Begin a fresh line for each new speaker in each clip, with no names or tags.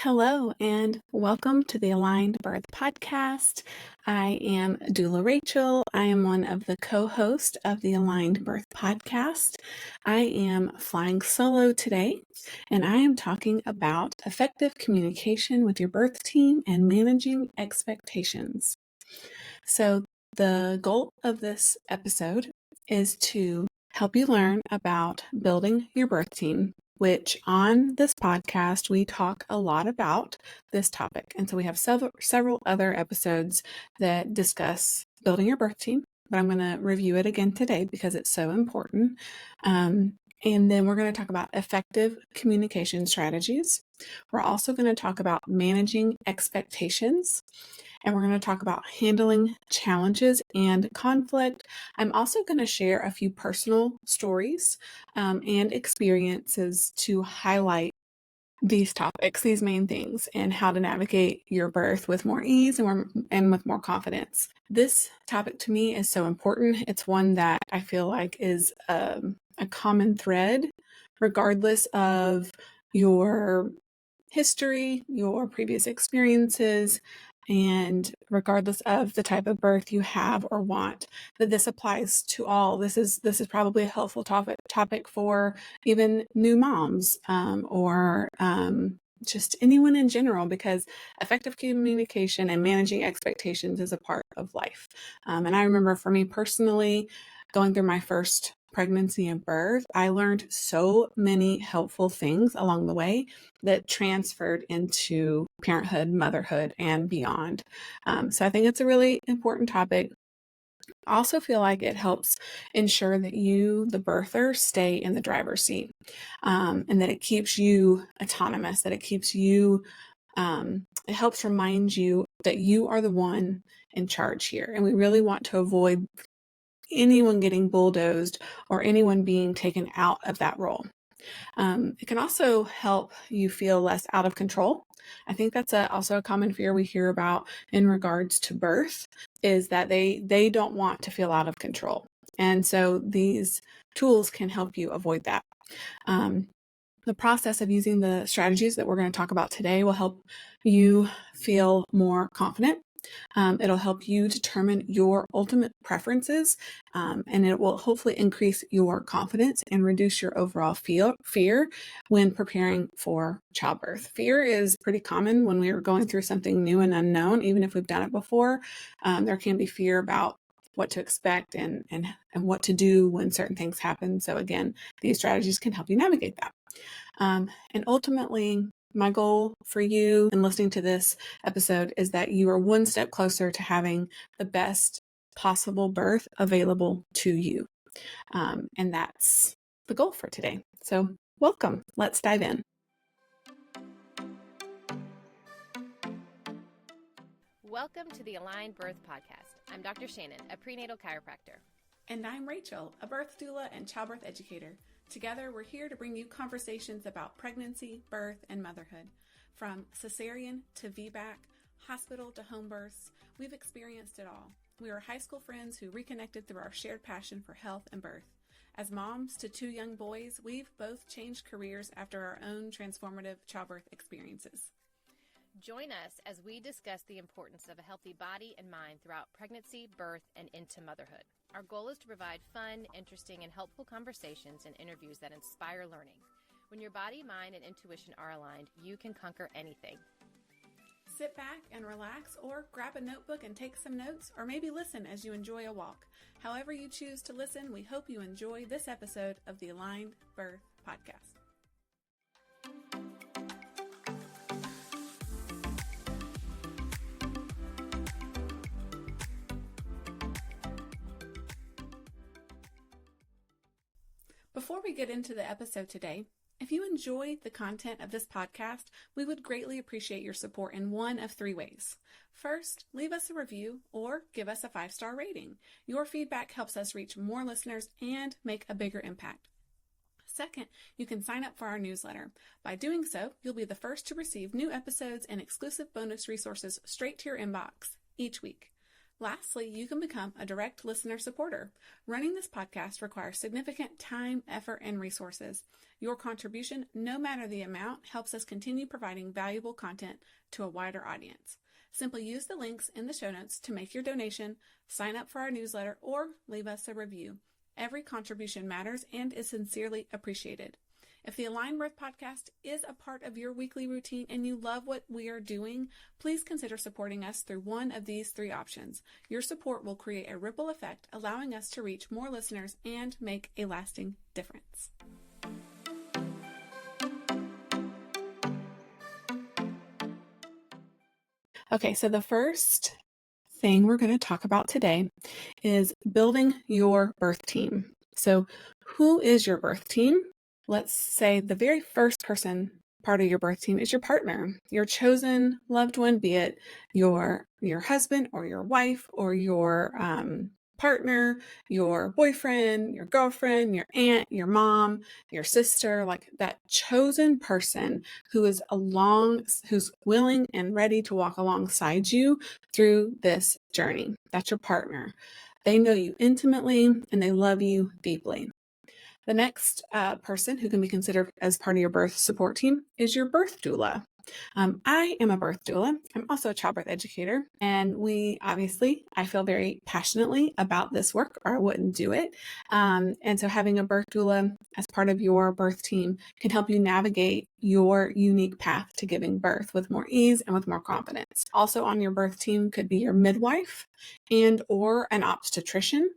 Hello, and welcome to the Aligned Birth Podcast. I am Doula Rachael. I am one of the co-hosts of the Aligned Birth Podcast. I am flying solo today, and I am talking about effective communication with your birth team and managing expectations. So, the goal of this episode is to help you learn about building your birth team, which on this podcast, we talk a lot about this topic. And so we have several other episodes that discuss building your birth team, but I'm going to review it again today because it's so important. And then we're going to talk about effective communication strategies. We're also going to talk about managing expectations. And we're going to talk about handling challenges and conflict. I'm also going to share a few personal stories and experiences to highlight these topics, these main things, and how to navigate your birth with more ease and with more confidence. This topic to me is so important. It's one that I feel like is a common thread, regardless of your history, your previous experiences, and regardless of the type of birth you have or want, that this applies to all. This is probably a helpful topic for even new moms or just anyone in general, because effective communication and managing expectations is a part of life. And I remember for me personally, going through my first pregnancy and birth, I learned so many helpful things along the way that transferred into parenthood, motherhood, and beyond. So I think it's a really important topic. I also feel like it helps ensure that you, the birther, stay in the driver's seat, and that it keeps you autonomous, that it keeps you, it helps remind you that you are the one in charge here. And we really want to avoid anyone getting bulldozed or anyone being taken out of that role. It can also help you feel less out of control. I think that's also a common fear we hear about in regards to birth, is that they don't want to feel out of control. And so these tools can help you avoid that. The process of using the strategies that we're going to talk about today will help you feel more confident. It'll help you determine your ultimate preferences, and it will hopefully increase your confidence and reduce your overall fear when preparing for childbirth. Fear is pretty common when we are going through something new and unknown. Even if we've done it before, there can be fear about what to expect and what to do when certain things happen. So again, these strategies can help you navigate that. And ultimately, my goal for you in listening to this episode is that you are one step closer to having the best possible birth available to you. And that's the goal for today. So welcome. Let's dive in.
Welcome to the Aligned Birth Podcast. I'm Dr. Shannon, a prenatal chiropractor.
And I'm Rachael, a birth doula and childbirth educator. Together, we're here to bring you conversations about pregnancy, birth, and motherhood. From cesarean to VBAC, hospital to home births, we've experienced it all. We are high school friends who reconnected through our shared passion for health and birth. As moms to two young boys, we've both changed careers after our own transformative childbirth experiences.
Join us as we discuss the importance of a healthy body and mind throughout pregnancy, birth, and into motherhood. Our goal is to provide fun, interesting, and helpful conversations and interviews that inspire learning. When your body, mind, and intuition are aligned, you can conquer anything.
Sit back and relax, or grab a notebook and take some notes, or maybe listen as you enjoy a walk. However you choose to listen, we hope you enjoy this episode of the Aligned Birth Podcast. Before we get into the episode today, if you enjoy the content of this podcast, we would greatly appreciate your support in one of three ways. First, leave us a review or give us a 5-star rating. Your feedback helps us reach more listeners and make a bigger impact. Second, you can sign up for our newsletter. By doing so, you'll be the first to receive new episodes and exclusive bonus resources straight to your inbox each week. Lastly, you can become a direct listener supporter. Running this podcast requires significant time, effort, and resources. Your contribution, no matter the amount, helps us continue providing valuable content to a wider audience. Simply use the links in the show notes to make your donation, sign up for our newsletter, or leave us a review. Every contribution matters and is sincerely appreciated. If the Aligned Birth podcast is a part of your weekly routine and you love what we are doing, please consider supporting us through one of these three options. Your support will create a ripple effect, allowing us to reach more listeners and make a lasting difference. Okay, so the first thing we're going to talk about today is building your birth team. So, who is your birth team? Let's say the very first part of your birth team is your partner, your chosen loved one, be it your husband or your wife or your partner, your boyfriend, your girlfriend, your aunt, your mom, your sister, like that chosen person who's willing and ready to walk alongside you through this journey. That's your partner. They know you intimately and they love you deeply. The next person who can be considered as part of your birth support team is your birth doula. I am a birth doula. I'm also a childbirth educator, and I feel very passionately about this work, or I wouldn't do it. And so having a birth doula as part of your birth team can help you navigate your unique path to giving birth with more ease and with more confidence. Also on your birth team could be your midwife and or an obstetrician.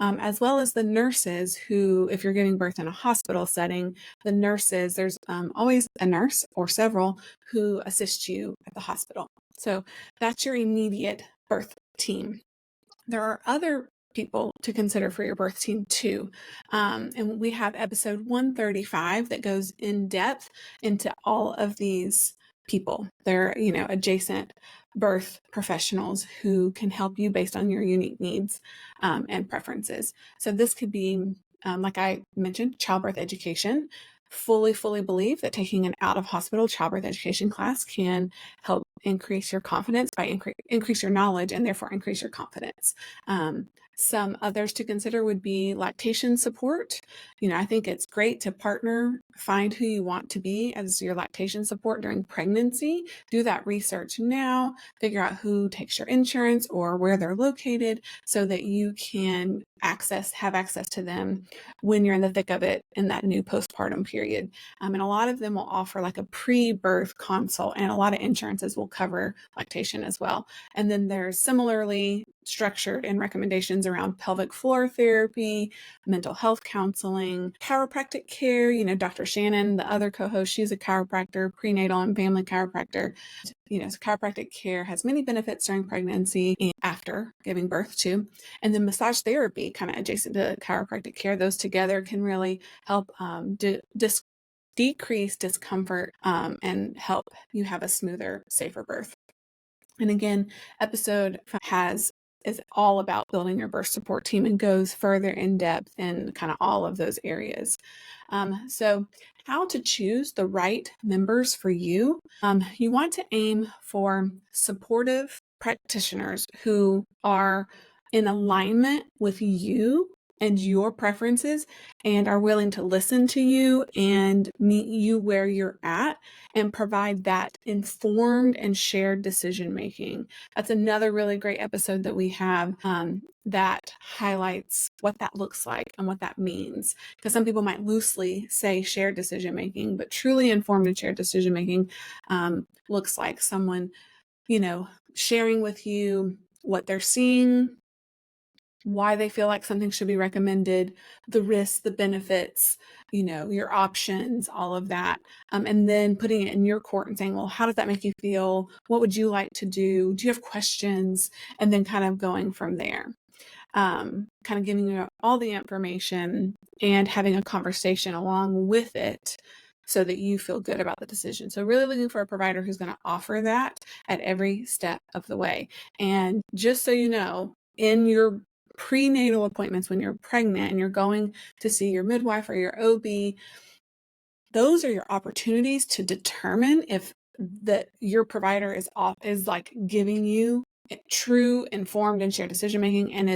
As well as the nurses who, if you're giving birth in a hospital setting, there's always a nurse or several who assist you at the hospital. So that's your immediate birth team. There are other people to consider for your birth team too. And we have episode 135 that goes in depth into all of these people. They're, adjacent birth professionals who can help you based on your unique needs and preferences. So this could be, like I mentioned, childbirth education. Fully believe that taking an out-of-hospital childbirth education class can help increase your confidence by increase your knowledge and therefore increase your confidence. Some others to consider would be lactation support. I think it's great to find who you want to be as your lactation support during pregnancy. Do that research now, figure out who takes your insurance or where they're located so that you can have access to them when you're in the thick of it in that new postpartum period. And a lot of them will offer like a pre-birth consult, and a lot of insurances will cover lactation as well. And then there's similarly structured and recommendations around pelvic floor therapy, mental health counseling, chiropractic care. Dr. Shannon, the other co-host, she's a chiropractor, prenatal and family chiropractor. So chiropractic care has many benefits during pregnancy and after giving birth too. And then massage therapy, kind of adjacent to chiropractic care, those together can really help decrease discomfort and help you have a smoother, safer birth. And again, episode 5 is all about building your birth support team and goes further in depth in kind of all of those areas. So how to choose the right members for you. You want to aim for supportive practitioners who are in alignment with you and your preferences and are willing to listen to you and meet you where you're at and provide that informed and shared decision making. That's another really great episode that we have that highlights what that looks like and what that means. Because some people might loosely say shared decision making, but truly informed and shared decision making looks like someone, sharing with you what they're seeing, why they feel like something should be recommended, the risks, the benefits, your options, all of that. And then putting it in your court and saying, well, how does that make you feel? What would you like to do? Do you have questions? And then kind of going from there. Kind of giving you all the information and having a conversation along with it so that you feel good about the decision. So really looking for a provider who's going to offer that at every step of the way. And just so you know, in your prenatal appointments when you're pregnant and you're going to see your midwife or your OB, those are your opportunities to determine if your provider is like giving you true, informed, and shared decision making, and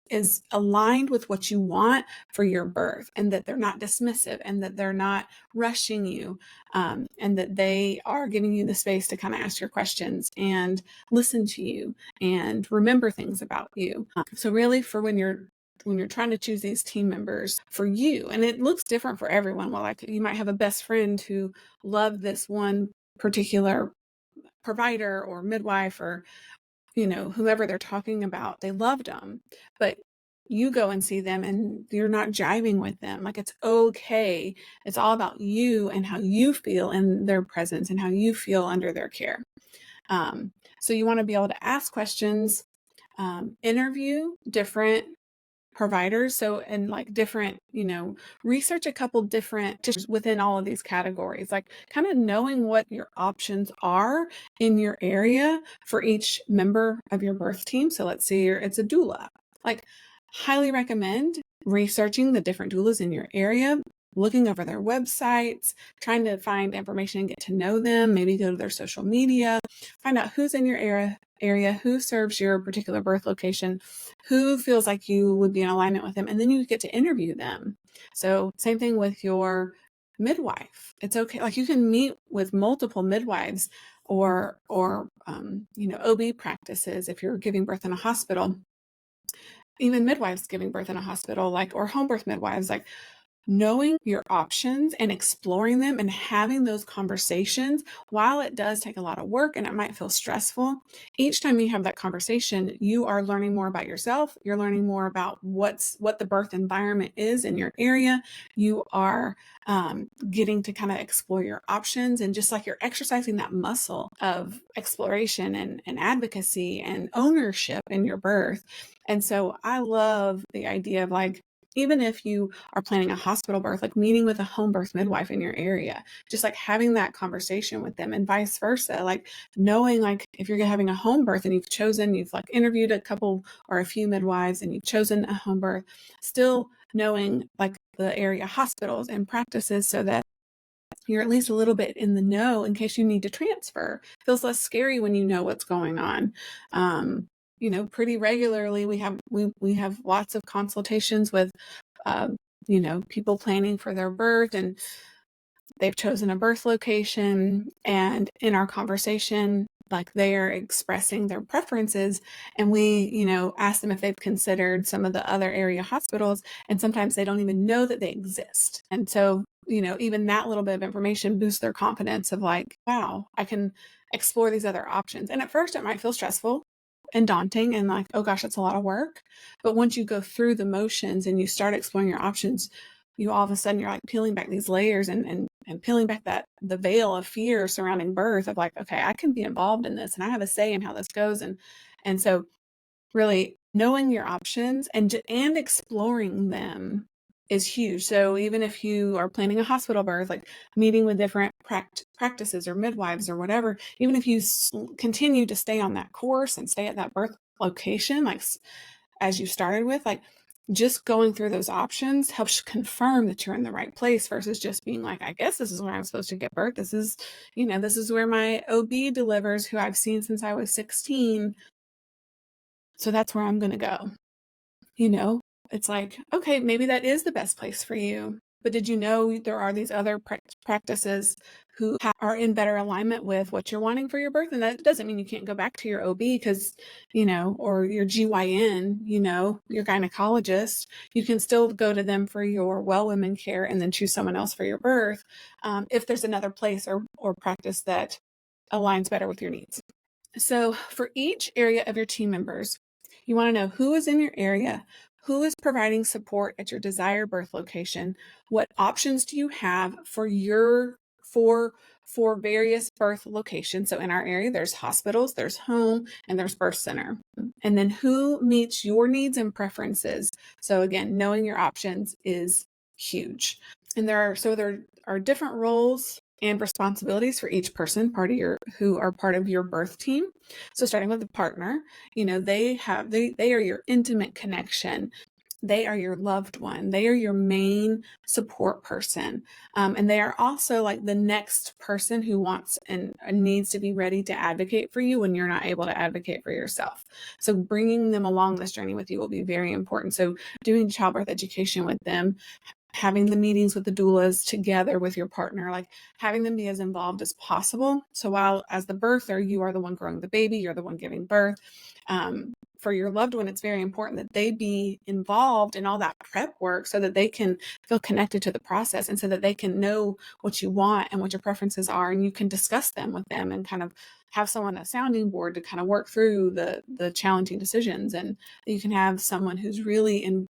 is aligned with what you want for your birth, and that they're not dismissive, and that they're not rushing you, and that they are giving you the space to kind of ask your questions and listen to you and remember things about you. So really, for when you're trying to choose these team members for you, and it looks different for everyone. Well, like you might have a best friend who loved this one particular provider or midwife, or whoever they're talking about, they loved them, but you go and see them and you're not jiving with them. Like, it's okay. It's all about you and how you feel in their presence and how you feel under their care. So you want to be able to ask questions, interview different providers. So, and like different, research a couple different within all of these categories, like kind of knowing what your options are in your area for each member of your birth team. So let's say it's a doula. Like, highly recommend researching the different doulas in your area, looking over their websites, trying to find information and get to know them, maybe go to their social media, find out who's in your area, who serves your particular birth location, who feels like you would be in alignment with them, and then you get to interview them. So same thing with your midwife. It's okay. Like, you can meet with multiple midwives or OB practices if you're giving birth in a hospital, even midwives giving birth in a hospital, or home birth midwives, knowing your options and exploring them and having those conversations. While it does take a lot of work and it might feel stressful, each time you have that conversation, you are learning more about yourself. You're learning more about what the birth environment is in your area. You are getting to kind of explore your options, and just like you're exercising that muscle of exploration and advocacy and ownership in your birth. And so I love the idea of, even if you are planning a hospital birth, meeting with a home birth midwife in your area, just having that conversation with them, and vice versa, knowing if you're having a home birth and you've interviewed a couple or a few midwives and you've chosen a home birth, still knowing the area hospitals and practices, so that you're at least a little bit in the know in case you need to transfer. It feels less scary when you know what's going on. Pretty regularly we have lots of consultations with, people planning for their birth, and they've chosen a birth location, and in our conversation, they're expressing their preferences, and we, ask them if they've considered some of the other area hospitals, and sometimes they don't even know that they exist. And so, even that little bit of information boosts their confidence of wow, I can explore these other options. And at first it might feel stressful and daunting and oh gosh, that's a lot of work. But once you go through the motions and you start exploring your options, you all of a sudden you're peeling back these layers and peeling back the veil of fear surrounding birth of okay, I can be involved in this and I have a say in how this goes. And so really knowing your options and exploring them is huge. So even if you are planning a hospital birth, meeting with different practices or midwives or whatever, even if you continue to stay on that course and stay at that birth location, as you started with, just going through those options helps confirm that you're in the right place, versus just being I guess this is where I'm supposed to get birth. This is, this is where my OB delivers, who I've seen since I was 16. So that's where I'm going to go. It's okay, maybe that is the best place for you. But did you know there are these other practices who are in better alignment with what you're wanting for your birth? And that doesn't mean you can't go back to your OB because, or your GYN, your gynecologist. You can still go to them for your well women care and then choose someone else for your birth, if there's another place or practice that aligns better with your needs. So for each area of your team members, you want to know who is in your area, who is providing support at your desired birth location, what options do you have for various birth locations. So in our area, there's hospitals, there's home, and there's birth center. And then who meets your needs and preferences. So again, knowing your options is huge. And there are different roles and responsibilities for each person who are part of your birth team. So starting with the partner, they are your intimate connection. they are your loved one. They are your main support person. And they are also like the next person who wants and needs to be ready to advocate for you when you're not able to advocate for yourself. So bringing them along this journey with you will be very important. So doing childbirth education with them, having the meetings with the doulas together with your partner, like having them be as involved as possible. So while as the birther, you are the one growing the baby, you're the one giving birth. For your loved one, it's very important that they be involved in all that prep work so that they can feel connected to the process and so that they can know what you want and what your preferences are. And you can discuss them with them and kind of have someone, a sounding board to kind of work through the challenging decisions. And you can have someone who's really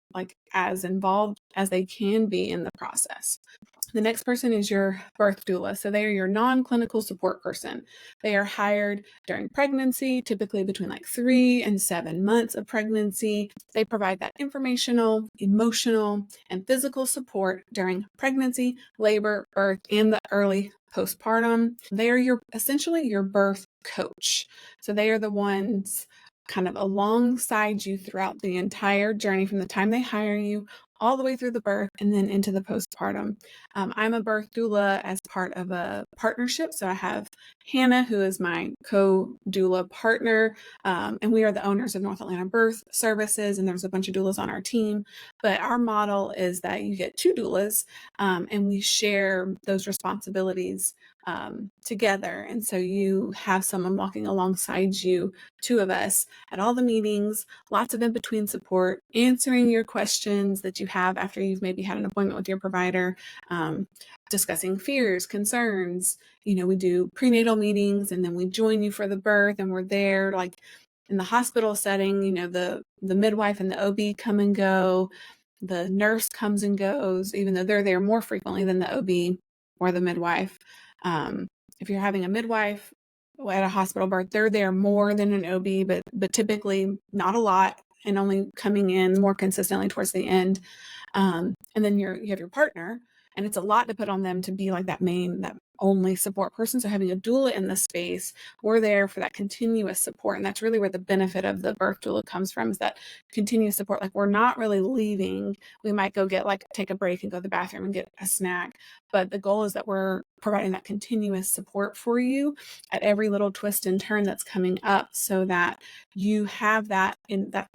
as involved as they can be in the process. The next person is your birth doula. So they are your non-clinical support person. They are hired during pregnancy, typically between like 3 and 7 months of pregnancy. They provide that informational, emotional, and physical support during pregnancy, labor, birth, and the early postpartum. They are essentially your birth coach. So they are the ones kind of alongside you throughout the entire journey from the time they hire you all the way through the birth and then into the postpartum. I'm a birth doula as part of a partnership. So I have Hannah, who is my co-doula partner, and we are the owners of North Atlanta Birth Services, and there's a bunch of doulas on our team. But our model is that you get 2 doulas, and we share those responsibilities together. And so you have someone walking alongside you, 2 of us, at all the meetings, lots of in-between support, answering your questions that you have after you've maybe had an appointment with your provider, discussing fears, concerns. We do prenatal meetings, and then we join you for the birth, and we're there like in the hospital setting. The midwife and the OB come and go. The nurse comes and goes, even though they're there more frequently than the OB or the midwife. If you're having a midwife at a hospital birth, they're there more than an OB, but typically not a lot, and only coming in more consistently towards the end. And then you have your partner, and it's a lot to put on them to be like that only support person. So having a doula in the space, we're there for that continuous support. And that's really where the benefit of the birth doula comes from, is that continuous support. Like, we're not really leaving. We might go take a break and go to the bathroom and get a snack. But the goal is that we're providing that continuous support for you at every little twist and turn that's coming up, so that you have that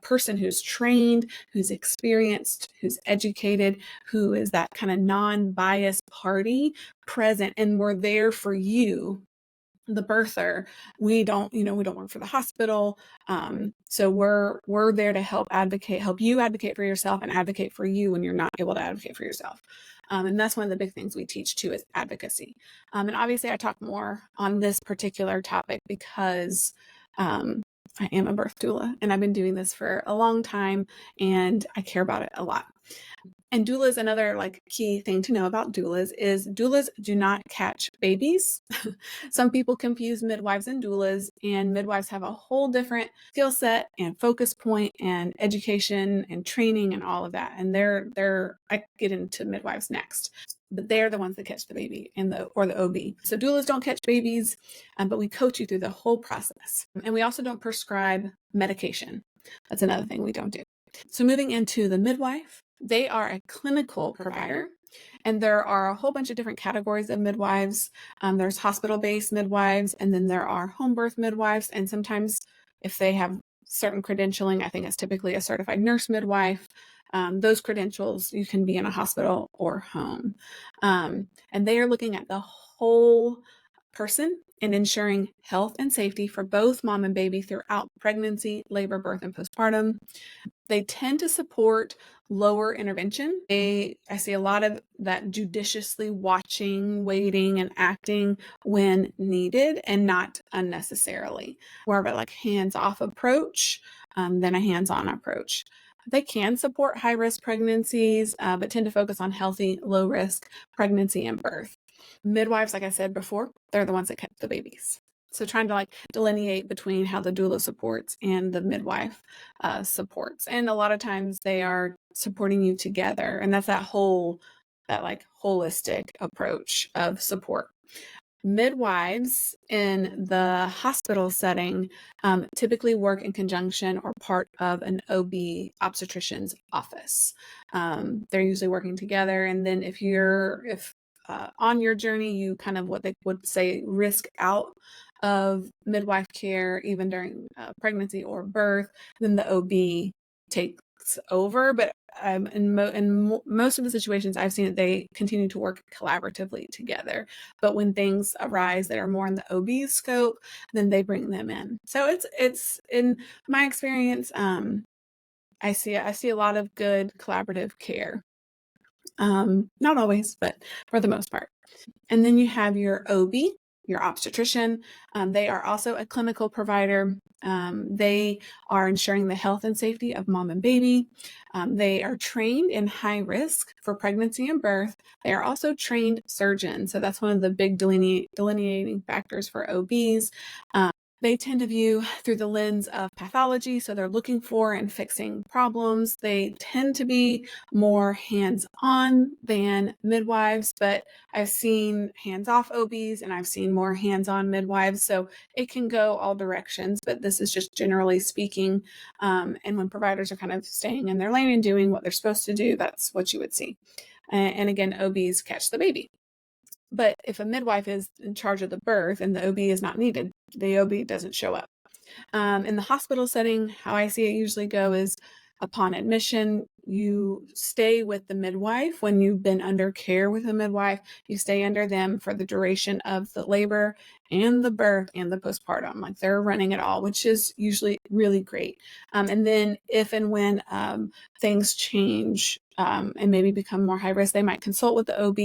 person who's trained, who's experienced, who's educated, who is that kind of non-biased party present, and we're there for you, the birther. We don't work for the hospital. So we're there to help you advocate for yourself and advocate for you when you're not able to advocate for yourself. And that's one of the big things we teach too, is advocacy. And obviously I talk more on this particular topic because I am a birth doula, and I've been doing this for a long time, and I care about it a lot. And doulas, another key thing to know about doulas is doulas do not catch babies. Some people confuse midwives and doulas, and midwives have a whole different skill set and focus point and education and training and all of that. And I get into midwives next, but they're the ones that catch the baby or the OB. So doulas don't catch babies, but we coach you through the whole process. And we also don't prescribe medication. That's another thing we don't do. So moving into the midwife, they are a clinical provider, and there are a whole bunch of different categories of midwives. There's hospital-based midwives, and then there are home birth midwives. And sometimes if they have certain credentialing, I think it's typically a certified nurse midwife. Those credentials, you can be in a hospital or home. And they are looking at the whole person and ensuring health and safety for both mom and baby throughout pregnancy, labor, birth, and postpartum. They tend to support lower intervention. I see a lot of that judiciously watching, waiting, and acting when needed, and not unnecessarily. More of a hands-off approach than a hands-on approach. They can support high-risk pregnancies, but tend to focus on healthy, low-risk pregnancy and birth. Midwives, like I said before, they're the ones that catch the babies. So trying to delineate between how the doula supports and the midwife supports. And a lot of times they are supporting you together. And that's that holistic approach of support. Midwives in the hospital setting typically work in conjunction or part of an OB obstetrician's office. They're usually working together. And then if on your journey, you kind of what they would say risk out of midwife care, even during pregnancy or birth, then the OB takes over. But most of the situations I've seen that they continue to work collaboratively together. But when things arise that are more in the OB's scope, then they bring them in. So it's in my experience, I see a lot of good collaborative care. Not always, but for the most part. And then you have your OB, your obstetrician. They are also a clinical provider. They are ensuring the health and safety of mom and baby. They are trained in high risk for pregnancy and birth. They are also trained surgeons. So that's one of the big delineating factors for OBs. They tend to view through the lens of pathology, so they're looking for and fixing problems. They tend to be more hands-on than midwives, but I've seen hands-off OBs and I've seen more hands-on midwives, so it can go all directions, but this is just generally speaking. And when providers are kind of staying in their lane and doing what they're supposed to do, that's what you would see. And again, OBs catch the baby. But if a midwife is in charge of the birth and the OB is not needed, the OB doesn't show up. In the hospital setting, how I see it usually go is upon admission, you stay with the midwife. When you've been under care with a midwife, you stay under them for the duration of the labor and the birth and the postpartum. Like they're running it all, which is usually really great. And then if and when things change and maybe become more high risk, they might consult with the OB.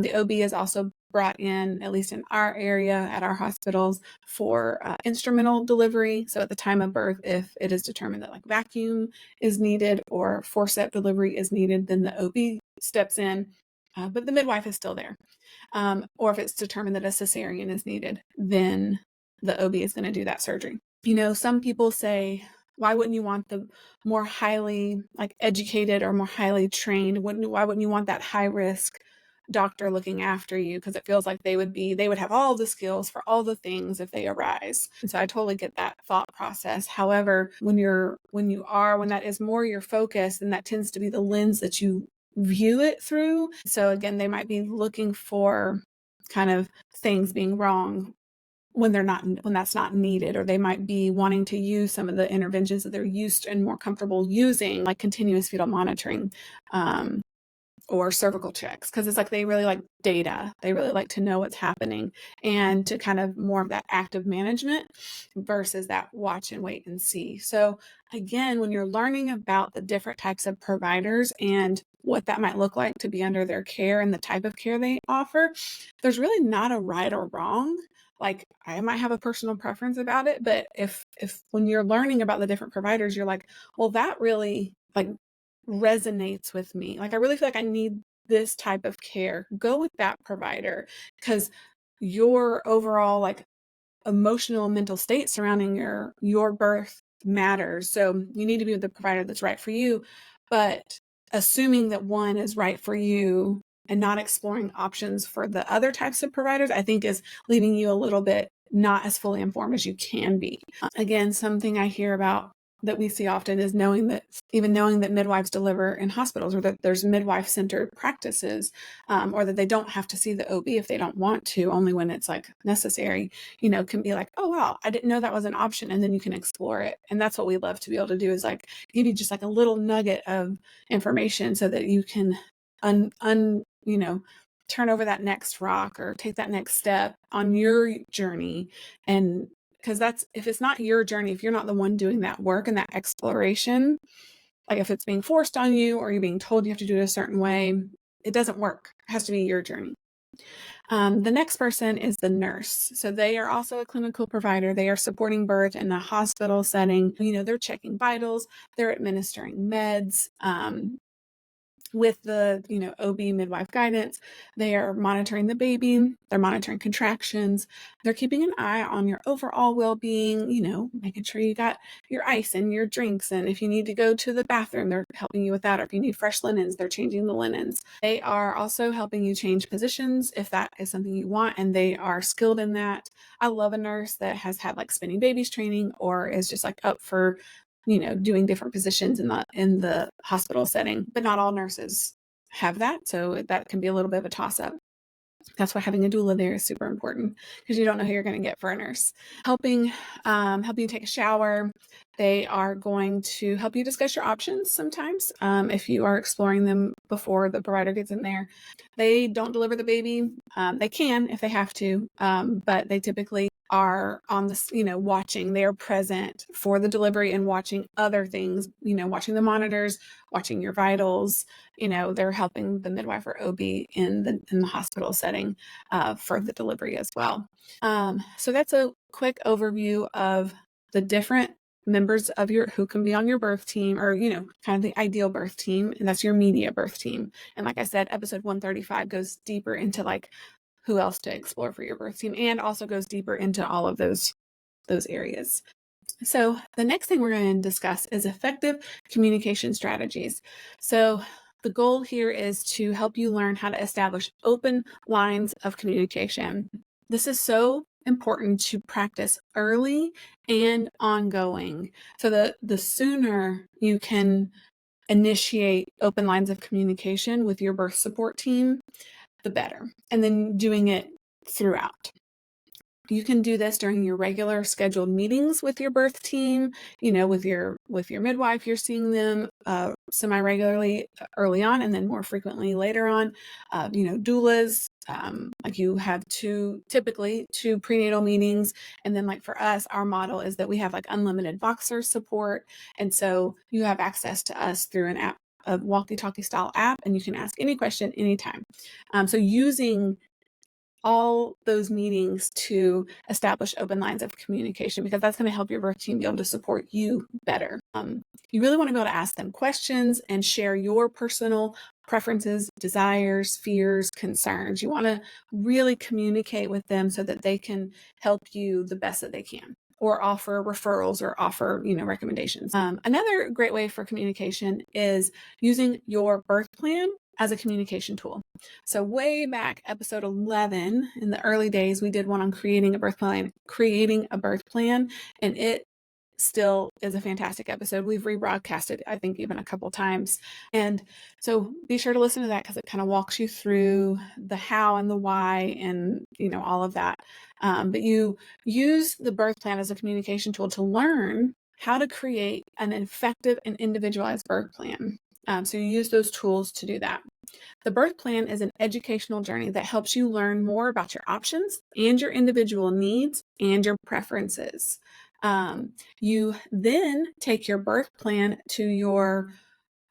The OB is also brought in, at least in our area at our hospitals, for instrumental delivery. So at the time of birth, if it is determined that like vacuum is needed or forceps delivery is needed, then the OB steps in, but the midwife is still there. Or if it's determined that a cesarean is needed, then the OB is going to do that surgery. Some people say, why wouldn't you want the more highly educated or more highly trained? Why wouldn't you want that high risk doctor looking after you? Because it feels like they would have all the skills for all the things if they arise. And so I totally get that thought process. However, when that is more your focus, then that tends to be the lens that you view it through. So again, they might be looking for kind of things being wrong when that's not needed, or they might be wanting to use some of the interventions that they're used and more comfortable using, like continuous fetal monitoring, or cervical checks, because it's like they really like data. They really like to know what's happening and to kind of more of that active management versus that watch and wait and see. So again, when you're learning about the different types of providers and what that might look like to be under their care and the type of care they offer, there's really not a right or wrong. Like I might have a personal preference about it, but if when you're learning about the different providers, you're like, well, that really like resonates with me. Like I really feel like I need this type of care. Go with that provider, because your overall like emotional and mental state surrounding your birth matters. So you need to be with the provider that's right for you, but assuming that one is right for you and not exploring options for the other types of providers, I think is leaving you a little bit not as fully informed as you can be. Again, something I hear about that we see often is knowing that midwives deliver in hospitals, or that there's midwife-centered practices, or that they don't have to see the OB if they don't want to, only when it's like necessary, can be like, oh, wow, I didn't know that was an option. And then you can explore it. And that's what we love to be able to do, is like give you just like a little nugget of information so that you can turn over that next rock or take that next step on your journey. And because if it's not your journey, if you're not the one doing that work and that exploration, like if it's being forced on you or you're being told you have to do it a certain way, it doesn't work. It has to be your journey. The next person is the nurse. So they are also a clinical provider. They are supporting birth in a hospital setting. They're checking vitals, they're administering meds. with the, OB midwife guidance, they are monitoring the baby, they're monitoring contractions, they're keeping an eye on your overall well-being, making sure you got your ice and your drinks. And if you need to go to the bathroom, they're helping you with that. Or if you need fresh linens, they're changing the linens. They are also helping you change positions if that is something you want, and they are skilled in that. I love a nurse that has had like spinning babies training or is just like up for doing different positions in the hospital setting, but not all nurses have that. So that can be a little bit of a toss up. That's why having a doula there is super important, because you don't know who you're going to get for a nurse. Helping you take a shower. They are going to help you discuss your options sometimes if you are exploring them before the provider gets in there. They don't deliver the baby. They can if they have to, but they typically are on this, watching. They are present for the delivery and watching other things, watching the monitors, watching your vitals. They're helping the midwife or OB in the hospital setting for the delivery as well. So that's a quick overview of the different members of who can be on your birth team, or, kind of the ideal birth team. And that's your media birth team. And like I said, episode 135 goes deeper into like who else to explore for your birth team, and also goes deeper into all of those areas. So the next thing we're going to discuss is effective communication strategies. So the goal here is to help you learn how to establish open lines of communication. This is so important to practice early and ongoing. So the sooner you can initiate open lines of communication with your birth support team, the better. And then doing it throughout. You can do this during your regular scheduled meetings with your birth team, with your midwife. You're seeing them semi-regularly early on, and then more frequently later on. Doulas, like you have typically two prenatal meetings. And then like for us, our model is that we have like unlimited Voxer support. And so you have access to us through an app, a walkie-talkie style app, and you can ask any question anytime. So using all those meetings to establish open lines of communication, because that's going to help your birth team be able to support you better. You really want to be able to ask them questions and share your personal preferences, desires, fears, concerns. You want to really communicate with them so that they can help you the best that they can, or offer referrals, or offer, recommendations. Another great way for communication is using your birth plan as a communication tool. So way back, episode 11, in the early days, we did one on creating a birth plan, and it still is a fantastic episode. We've rebroadcasted, I think, even a couple times. And so be sure to listen to that, because it kind of walks you through the how and the why and, all of that. But you use the birth plan as a communication tool to learn how to create an effective and individualized birth plan. So you use those tools to do that. The birth plan is an educational journey that helps you learn more about your options and your individual needs and your preferences. You then take your birth plan to your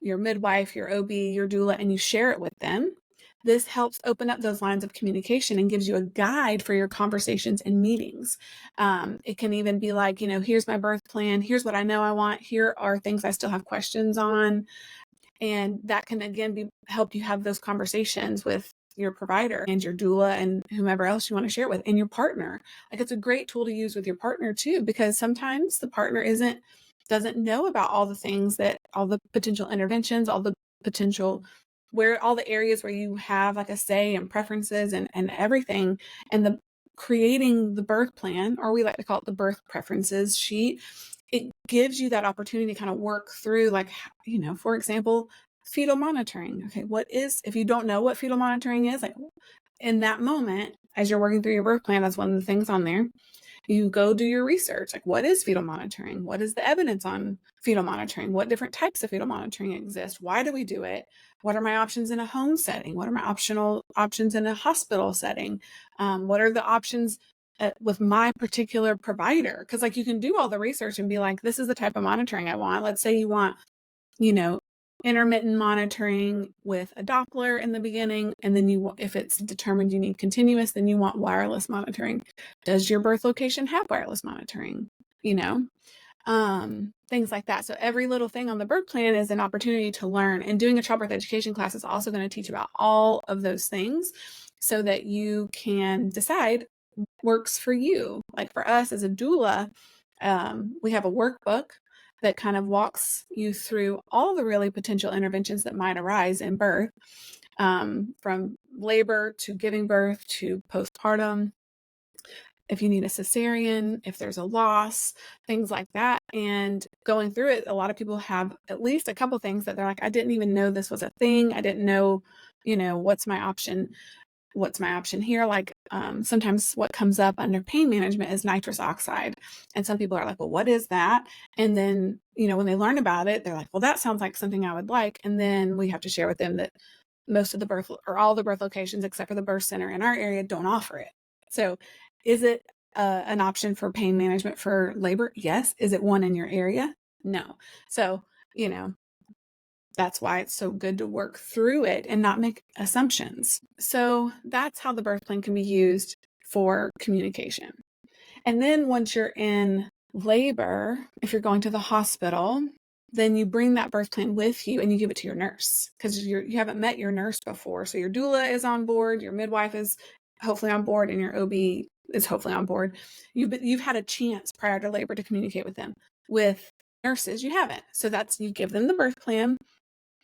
midwife, your OB, your doula, and you share it with them. This helps open up those lines of communication and gives you a guide for your conversations and meetings. It can even be like, here's my birth plan. Here's what I know I want. Here are things I still have questions on. And that can, again, help you have those conversations with your provider and your doula and whomever else you want to share it with, and your partner. Like, it's a great tool to use with your partner too, because sometimes the partner doesn't know about all the things, that all the potential interventions, all the areas where you have like a say and preferences and everything. And creating the birth plan, or we like to call it the birth preferences sheet, it gives you that opportunity to kind of work through, like, for example, fetal monitoring. Okay, if you don't know what fetal monitoring is, like in that moment, as you're working through your birth plan, that's one of the things on there. You go do your research. Like, what is fetal monitoring? What is the evidence on fetal monitoring? What different types of fetal monitoring exist? Why do we do it? What are my options in a home setting? What are my options in a hospital setting? What are the options with my particular provider? Because like, you can do all the research and be like, this is the type of monitoring I want. Let's say you want, intermittent monitoring with a Doppler in the beginning, and then if it's determined you need continuous, then you want wireless monitoring. Does your birth location have wireless monitoring? things like that. So every little thing on the birth plan is an opportunity to learn, and doing a childbirth education class is also going to teach about all of those things so that you can decide what works for you. Like for us as a doula, we have a workbook that kind of walks you through all the really potential interventions that might arise in birth, from labor to giving birth to postpartum, if you need a cesarean, if there's a loss, things like that. And going through it, a lot of people have at least a couple things that they're like, I didn't even know this was a thing. I didn't know, what's my option? What's my option here? Like sometimes what comes up under pain management is nitrous oxide. And some people are like, well, what is that? And then, when they learn about it, they're like, well, that sounds like something I would like. And then we have to share with them that most of the birth or all the birth locations, except for the birth center in our area, don't offer it. So is it an option for pain management for labor? Yes. Is it one in your area? No. So, that's why it's so good to work through it and not make assumptions. So that's how the birth plan can be used for communication. And then once you're in labor, if you're going to the hospital, then you bring that birth plan with you and you give it to your nurse, because you haven't met your nurse before. So your doula is on board, your midwife is hopefully on board, and your OB is hopefully on board. You've had a chance prior to labor to communicate with them. With nurses, you haven't. So you give them the birth plan.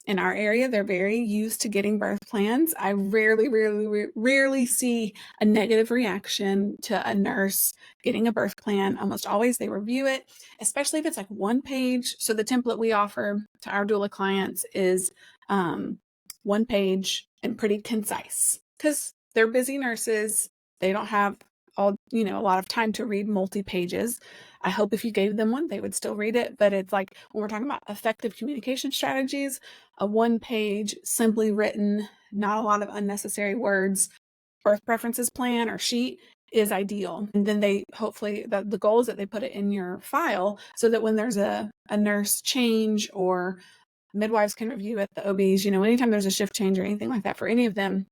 In our area, they're very used to getting birth plans. I rarely see a negative reaction to a nurse getting a birth plan. Almost always they review it, especially if it's like one page. So the template we offer to our doula clients is one page and pretty concise, because they're busy nurses. They don't have a lot of time to read multi-pages. I hope if you gave them one, they would still read it. But it's like when we're talking about effective communication strategies, a one-page, simply written, not a lot of unnecessary words, birth preferences plan or sheet is ideal. And then they hopefully, the goal is that they put it in your file so that when there's a nurse change, or midwives can review it, the OBs, anytime there's a shift change or anything like that for any of them,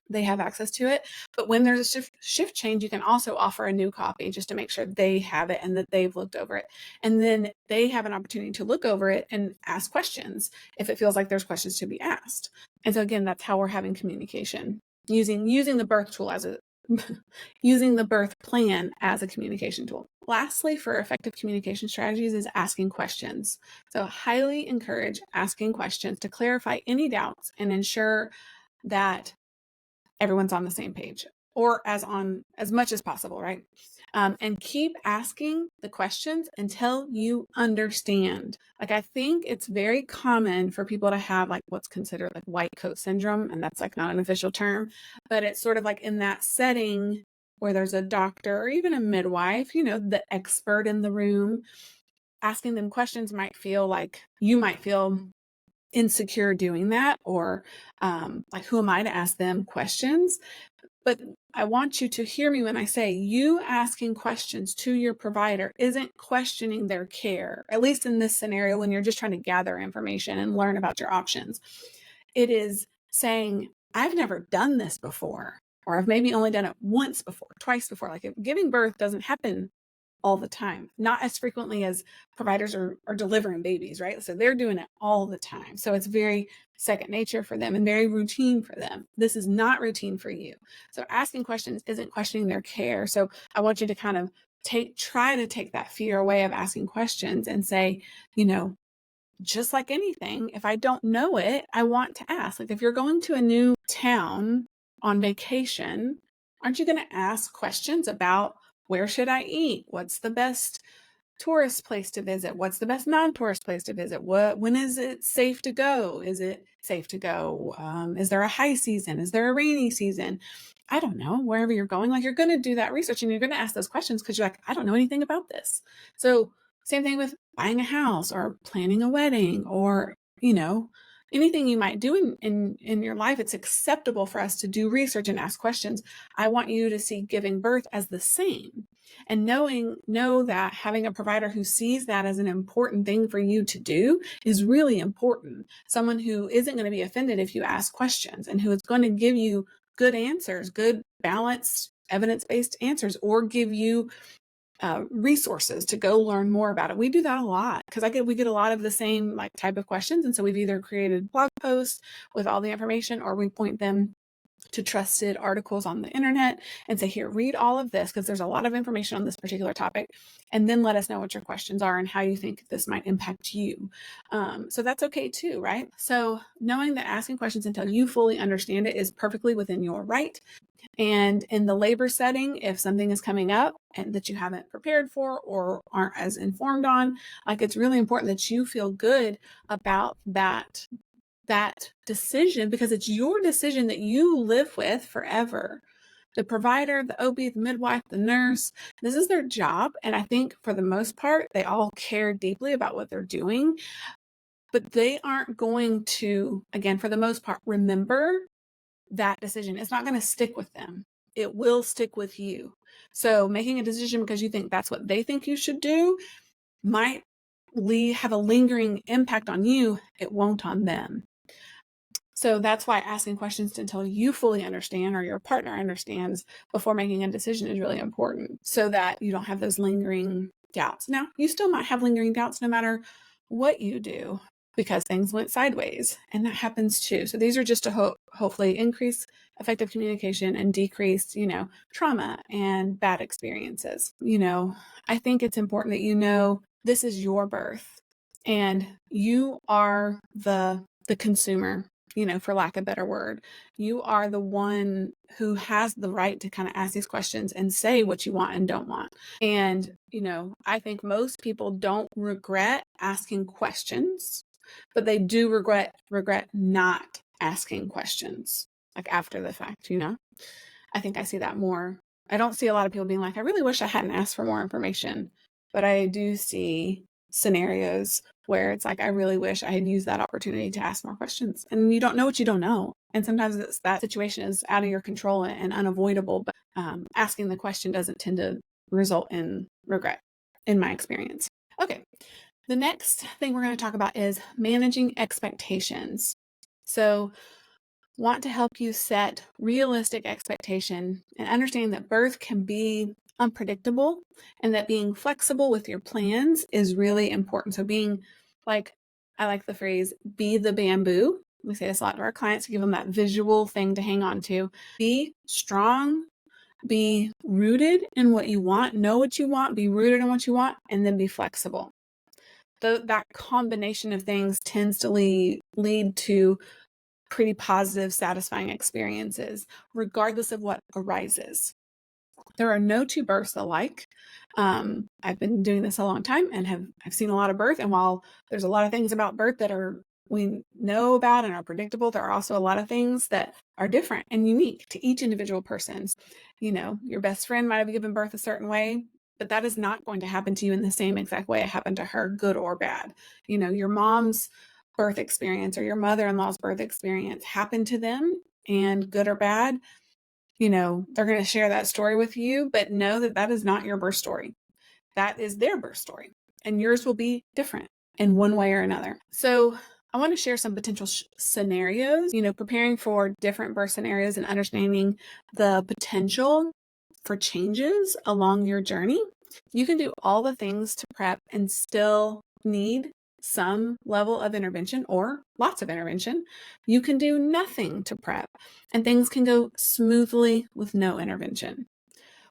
they have access to it. But when there's a shift change, you can also offer a new copy just to make sure they have it and that they've looked over it. And then they have an opportunity to look over it and ask questions if it feels like there's questions to be asked. And so again, that's how we're having communication, using the birth tool using the birth plan as a communication tool. Lastly, for effective communication strategies is asking questions. So highly encourage asking questions to clarify any doubts and ensure that everyone's on the same page, or as much as possible, right? And keep asking the questions until you understand. Like, I think it's very common for people to have like what's considered like white coat syndrome, and that's like not an official term, but it's sort of like in that setting where there's a doctor or even a midwife, the expert in the room, asking them questions might feel like you might feel insecure doing that, or like, who am I to ask them questions? But I want you to hear me when I say you asking questions to your provider isn't questioning their care, at least in this scenario when you're just trying to gather information and learn about your options. It is saying, I've never done this before, or I've maybe only done it once before, twice before. Like, if giving birth doesn't happen all the time, not as frequently as providers are delivering babies, right? So they're doing it all the time. So it's very second nature for them and very routine for them. This is not routine for you. So asking questions isn't questioning their care. So I want you to kind of try to take that fear away of asking questions and say, just like anything, if I don't know it, I want to ask. Like, if you're going to a new town on vacation, aren't you going to ask questions about, where should I eat? What's the best tourist place to visit? What's the best non-tourist place to visit? When is it safe to go? Is it safe to go? Is there a high season? Is there a rainy season? I don't know. Wherever you're going, like, you're going to do that research and you're going to ask those questions because you're like, I don't know anything about this. So same thing with buying a house or planning a wedding, or, anything you might do in your life. It's acceptable for us to do research and ask questions. I want you to see giving birth as the same, and know that having a provider who sees that as an important thing for you to do is really important. Someone who isn't going to be offended if you ask questions, and who is going to give you good answers, good, balanced, evidence-based answers, or give you resources to go learn more about it. We do that a lot because we get a lot of the same like type of questions. And so we've either created blog posts with all the information, or we point them to trusted articles on the internet and say, here, read all of this because there's a lot of information on this particular topic. And then let us know what your questions are and how you think this might impact you. So that's okay too, right? So knowing that asking questions until you fully understand it is perfectly within your right. And in the labor setting, if something is coming up and that you haven't prepared for or aren't as informed on, like it's really important that you feel good about that decision, because it's your decision that you live with forever. The provider, the OB, the midwife, the nurse, this is their job. And I think for the most part, they all care deeply about what they're doing, but they aren't going to, again, for the most part, remember that decision. It's not going to stick with them. It will stick with you. So making a decision because you think that's what they think you should do might have a lingering impact on you. It won't on them. So that's why asking questions until you fully understand or your partner understands before making a decision is really important, so that you don't have those lingering doubts. Now, you still might have lingering doubts no matter what you do because things went sideways, and that happens too. So these are just to hopefully increase effective communication and decrease, trauma and bad experiences. I think it's important that this is your birth and you are the consumer, for lack of a better word. You are the one who has the right to kind of ask these questions and say what you want and don't want. And, I think most people don't regret asking questions, but they do regret not asking questions, like after the fact, I think I see that more. I don't see a lot of people being like, I really wish I hadn't asked for more information, but I do see scenarios where it's like, I really wish I had used that opportunity to ask more questions. And you don't know what you don't know. And sometimes that situation is out of your control and unavoidable, but asking the question doesn't tend to result in regret, in my experience. Okay. The next thing we're going to talk about is managing expectations. So want to help you set realistic expectation and understand that birth can be unpredictable and that being flexible with your plans is really important. So being like, I like the phrase, be the bamboo. We say this a lot to our clients to give them that visual thing to hang on to. Be strong, be rooted in what you want, know what you want, be rooted in what you want, and then be flexible. That combination of things tends to lead to pretty positive, satisfying experiences, regardless of what arises. There are no two births alike. I've been doing this a long time and I've seen a lot of birth. And while there's a lot of things about birth that we know about and are predictable, there are also a lot of things that are different and unique to each individual person. Your best friend might have given birth a certain way, but that is not going to happen to you in the same exact way it happened to her, good or bad. Your mom's birth experience or your mother-in-law's birth experience happened to them, and good or bad, they're going to share that story with you, but know that that is not your birth story. That is their birth story, and yours will be different in one way or another. So I want to share some potential scenarios, preparing for different birth scenarios and understanding the potential for changes along your journey. You can do all the things to prep and still need some level of intervention or lots of intervention. You can do nothing to prep and things can go smoothly with no intervention.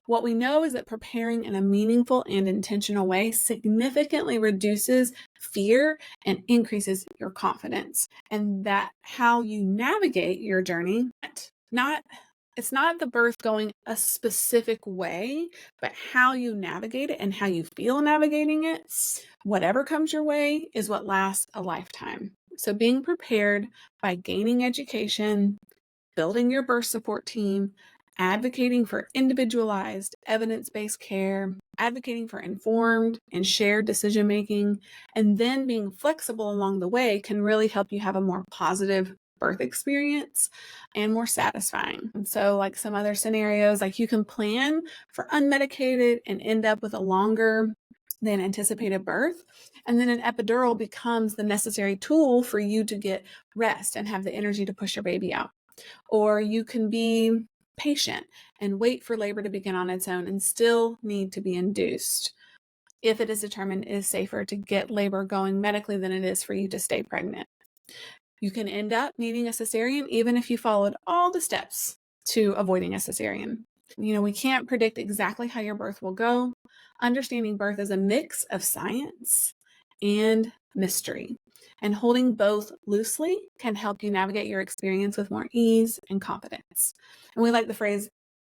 What we know is that preparing in a meaningful and intentional way significantly reduces fear and increases your confidence, and that how you navigate your journey, it's not the birth going a specific way, but how you navigate it and how you feel navigating it, whatever comes your way, is what lasts a lifetime. So being prepared by gaining education, building your birth support team, advocating for individualized, evidence-based care, advocating for informed and shared decision-making, and then being flexible along the way can really help you have a more positive birth experience and more satisfying. And so like some other scenarios, like you can plan for unmedicated and end up with a longer than anticipated birth. And then an epidural becomes the necessary tool for you to get rest and have the energy to push your baby out. Or you can be patient and wait for labor to begin on its own and still need to be induced if it is determined it is safer to get labor going medically than it is for you to stay pregnant. You can end up needing a cesarean even if you followed all the steps to avoiding a cesarean. We can't predict exactly how your birth will go. Understanding birth is a mix of science and mystery, and holding both loosely can help you navigate your experience with more ease and confidence. And we like the phrase,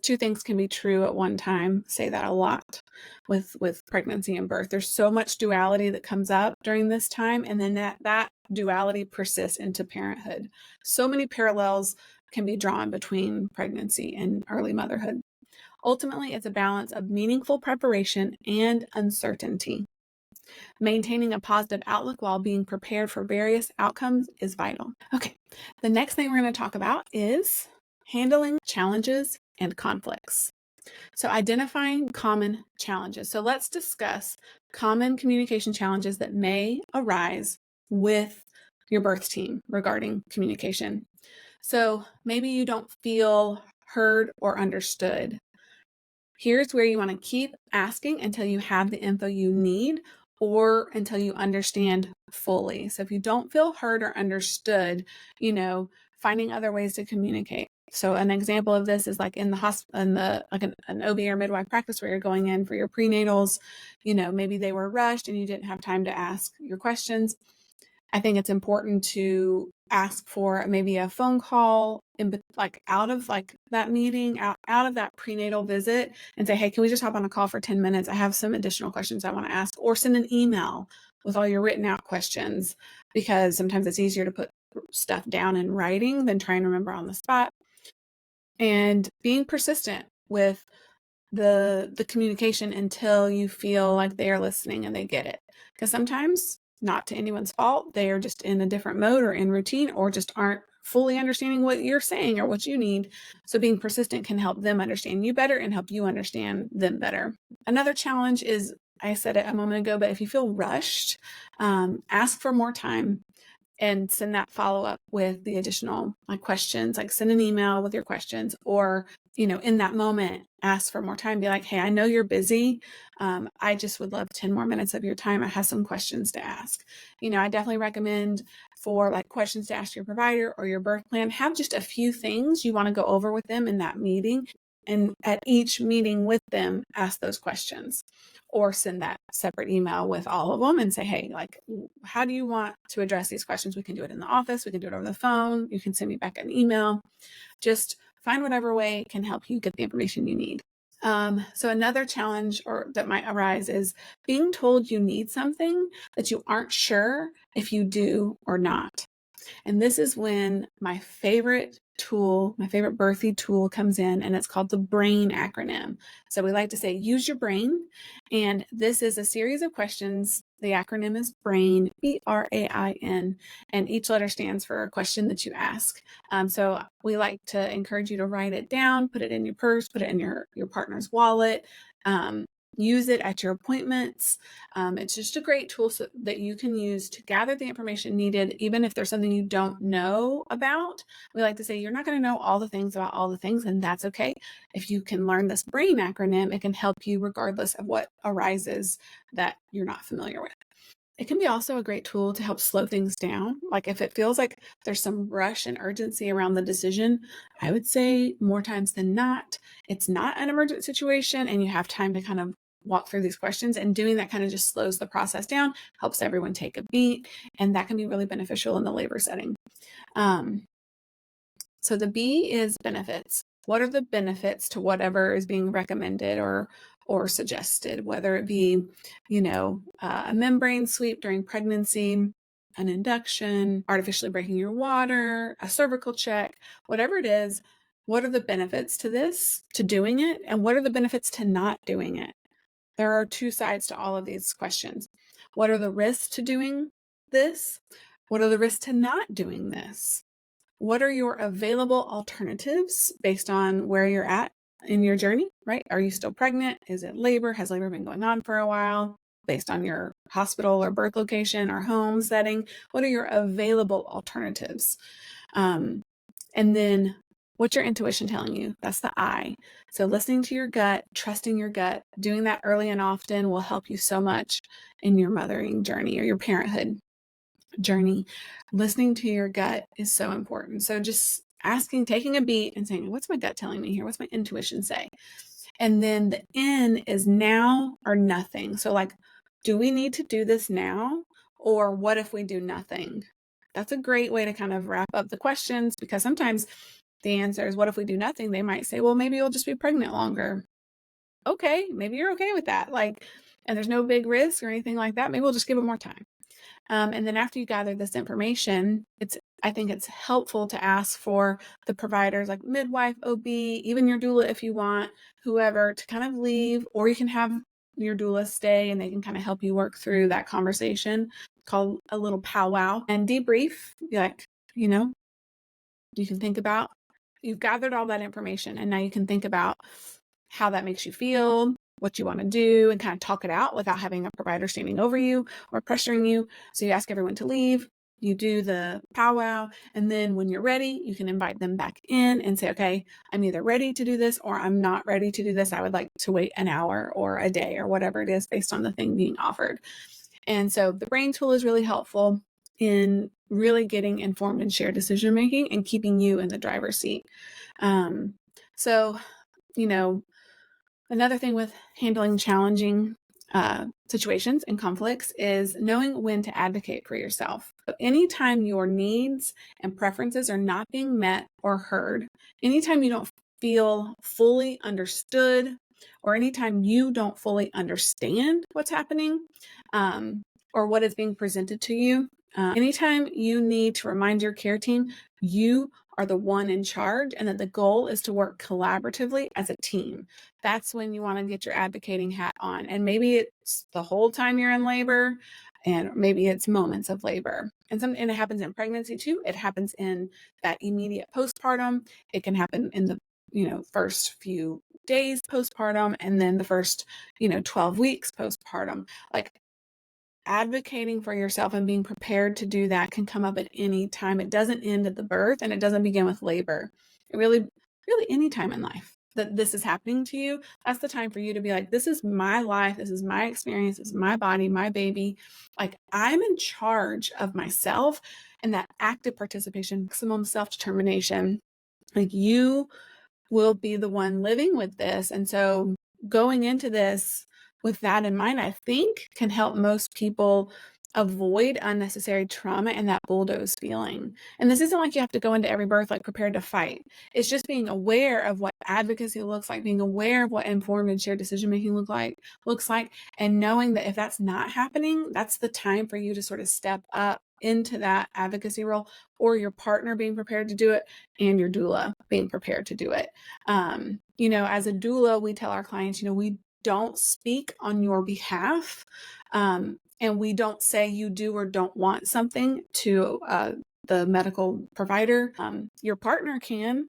two things can be true at one time. Say that a lot with pregnancy and birth. There's so much duality that comes up during this time, and then that duality persists into parenthood. So many parallels can be drawn between pregnancy and early motherhood. Ultimately, it's a balance of meaningful preparation and uncertainty. Maintaining a positive outlook while being prepared for various outcomes is vital. Okay, the next thing we're going to talk about is handling challenges and conflicts. So identifying common challenges. So let's discuss common communication challenges that may arise with your birth team regarding communication. So maybe you don't feel heard or understood. Here's where you want to keep asking until you have the info you need or until you understand fully. So if you don't feel heard or understood, finding other ways to communicate. So an example of this is like in the hospital, an OB or midwife practice where you're going in for your prenatals, maybe they were rushed and you didn't have time to ask your questions. I think it's important to ask for maybe a phone call out of that meeting, out of that prenatal visit, and say, hey, can we just hop on a call for 10 minutes? I have some additional questions I want to ask, or send an email with all your written out questions, because sometimes it's easier to put stuff down in writing than trying to remember on the spot. And being persistent with the communication until you feel like they are listening and they get it. Because sometimes, not to anyone's fault, they are just in a different mode or in routine or just aren't fully understanding what you're saying or what you need. So being persistent can help them understand you better and help you understand them better. Another challenge is, I said it a moment ago, but if you feel rushed, ask for more time and send that follow-up with the additional questions, like send an email with your questions, or in that moment, ask for more time. Be like, hey, I know you're busy. I just would love 10 more minutes of your time. I have some questions to ask. I definitely recommend for questions to ask your provider or your birth plan, have just a few things you want to go over with them in that meeting. And at each meeting with them, ask those questions or send that separate email with all of them and say, hey, how do you want to address these questions? We can do it in the office. We can do it over the phone. You can send me back an email. Just find whatever way can help you get the information you need. So another challenge that might arise is being told you need something that you aren't sure if you do or not. And this is when my favorite birthy tool comes in, and it's called the BRAIN acronym. So we like to say, use your brain. And this is a series of questions. The acronym is BRAIN, BRAIN, and each letter stands for a question that you ask. So we like to encourage you to write it down, put it in your purse, put it in your partner's wallet, use it at your appointments. It's just a great tool that you can use to gather the information needed, even if there's something you don't know about. We like to say you're not going to know all the things about all the things, and that's okay. If you can learn this BRAIN acronym, it can help you regardless of what arises that you're not familiar with. It can be also a great tool to help slow things down. Like if it feels like there's some rush and urgency around the decision, I would say more times than not, it's not an emergent situation and you have time to kind of walk through these questions, and doing that kind of just slows the process down, helps everyone take a beat, and that can be really beneficial in the labor setting. So the B is benefits. What are the benefits to whatever is being recommended or suggested, whether it be, a membrane sweep during pregnancy, an induction, artificially breaking your water, a cervical check, whatever it is, what are the benefits to this, to doing it, and what are the benefits to not doing it? There are two sides to all of these questions. What are the risks to doing this? What are the risks to not doing this? What are your available alternatives based on where you're at in your journey, right? Are you still pregnant? Is it labor? Has labor been going on for a while? Based on your hospital or birth location or home setting, what are your available alternatives? And then What's your intuition telling you? That's the I. So listening to your gut, trusting your gut, doing that early and often will help you so much in your mothering journey or your parenthood journey. Listening to your gut is so important. So just asking, taking a beat and saying, what's my gut telling me here? What's my intuition say? And then the N is now or nothing. So like, do we need to do this now? Or what if we do nothing? That's a great way to kind of wrap up the questions, because sometimes the answer is, what if we do nothing? They might say, well, maybe you'll just be pregnant longer. Okay, maybe you're okay with that. Like, and there's no big risk or anything like that. Maybe we'll just give it more time. And then after you gather this information, I think it's helpful to ask for the providers like midwife, OB, even your doula if you want, whoever, to kind of leave, or you can have your doula stay and they can kind of help you work through that conversation, called a little powwow, and debrief. Be like, you can think about, you've gathered all that information and now you can think about how that makes you feel, what you want to do, and kind of talk it out without having a provider standing over you or pressuring you. So you ask everyone to leave, you do the powwow, and then when you're ready, you can invite them back in and say, okay, I'm either ready to do this or I'm not ready to do this. I would like to wait an hour or a day or whatever it is based on the thing being offered. And so the brain tool is really helpful in really getting informed and shared decision making and keeping you in the driver's seat. So, another thing with handling challenging situations and conflicts is knowing when to advocate for yourself. So anytime your needs and preferences are not being met or heard, anytime you don't feel fully understood, or anytime you don't fully understand what's happening, or what is being presented to you, anytime you need to remind your care team you are the one in charge and that the goal is to work collaboratively as a team, that's when you want to get your advocating hat on. And maybe it's the whole time you're in labor, and maybe it's moments of labor. And it happens in pregnancy too. It happens in that immediate postpartum. It can happen in the first few days postpartum, and then the first 12 weeks postpartum. Like, advocating for yourself and being prepared to do that can come up at any time. It doesn't end at the birth, and it doesn't begin with labor. It really any time in life that this is happening to you, that's the time for you to be like, this is my life, this is my experience, this is my body, my baby. Like, I'm in charge of myself, and that active participation, maximum self-determination. Like, you will be the one living with this. And so going into this with that in mind, I think can help most people avoid unnecessary trauma and that bulldoze feeling. And this isn't like you have to go into every birth like prepared to fight. It's just being aware of what advocacy looks like, being aware of what informed and shared decision making looks like, and knowing that if that's not happening, that's the time for you to sort of step up into that advocacy role, or your partner being prepared to do it, and your doula being prepared to do it. As a doula, we tell our clients, we don't speak on your behalf. And we don't say you do or don't want something to the medical provider. Your partner can,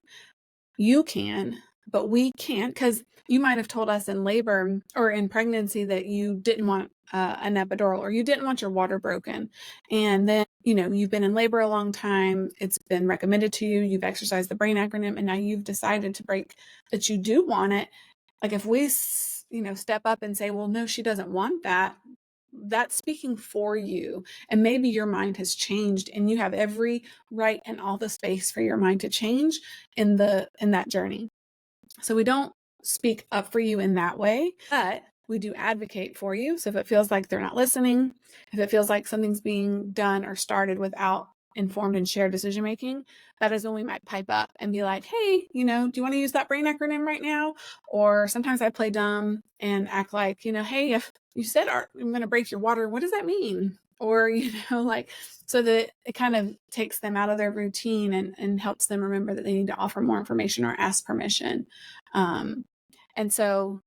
you can, but we can't, because you might have told us in labor or in pregnancy that you didn't want an epidural, or you didn't want your water broken. And then, you've been in labor a long time. It's been recommended to you. You've exercised the BRAIN acronym, and now you've decided to break that you do want it. Like, if we, step up and say, well, no, she doesn't want that, that's speaking for you. And maybe your mind has changed, and you have every right and all the space for your mind to change in that journey. So we don't speak up for you in that way, but we do advocate for you. So if it feels like they're not listening, if it feels like something's being done or started without informed and shared decision making, that is when we might pipe up and be like, hey, do you want to use that BRAIN acronym right now? Or sometimes I play dumb and act like, hey, if you said I'm going to break your water, what does that mean? Or, so that it kind of takes them out of their routine and helps them remember that they need to offer more information or ask permission. And so